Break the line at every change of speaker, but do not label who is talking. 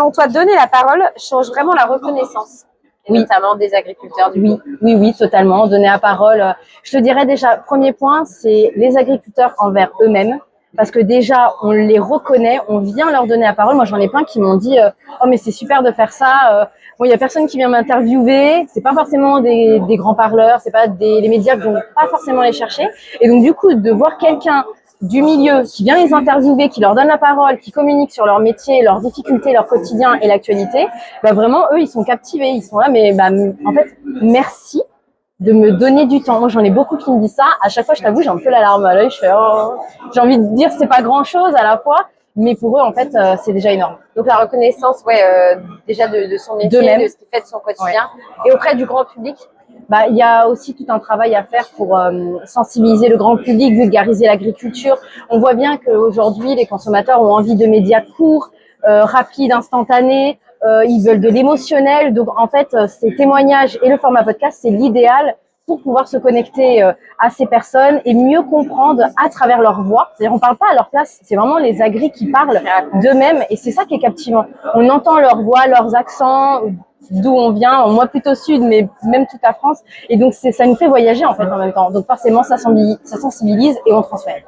selon toi, donner la parole change vraiment la reconnaissance, et
Oui.
notamment des agriculteurs du coup?
Oui, totalement. Donner la parole. Je te dirais déjà, premier point, c'est les agriculteurs envers eux-mêmes. Parce que déjà, on les reconnaît, on vient leur donner la parole. Moi, j'en ai plein qui m'ont dit oh, mais c'est super de faire ça. Bon, il y a personne qui vient m'interviewer. C'est pas forcément des grands parleurs, c'est pas les médias qui vont pas forcément les chercher. Et donc, du coup, de voir quelqu'un du milieu qui vient les interviewer, qui leur donne la parole, qui communique sur leur métier, leurs difficultés, leur quotidien et l'actualité, bah vraiment, eux, ils sont captivés. Ils sont là, mais bah, en fait, merci de me donner du temps. Moi, j'en ai beaucoup qui me disent ça. À chaque fois, je t'avoue, j'ai un peu la larme à l'œil. Je fais, oh. J'ai envie de dire, c'est pas grand-chose à la fois, mais pour eux, en fait, c'est déjà énorme.
Donc la reconnaissance, déjà de son métier,
D'eux-mêmes.
de ce qu'il fait de son quotidien, et auprès du grand public.
Bah, il y a aussi tout un travail à faire pour sensibiliser le grand public, vulgariser l'agriculture. On voit bien qu'aujourd'hui, les consommateurs ont envie de médias courts, rapides, instantanés. Ils veulent de l'émotionnel. Donc, en fait, ces témoignages et le format podcast, c'est l'idéal pour pouvoir se connecter à ces personnes et mieux comprendre à travers leur voix. C'est-à-dire, on parle pas à leur place, c'est vraiment les agris qui parlent d'eux-mêmes et c'est ça qui est captivant. On entend leur voix, leurs accents, d'où on vient, moi plutôt sud, mais même toute la France. Et donc, ça nous fait voyager en fait en même temps. Donc, forcément, ça sensibilise et on transmet.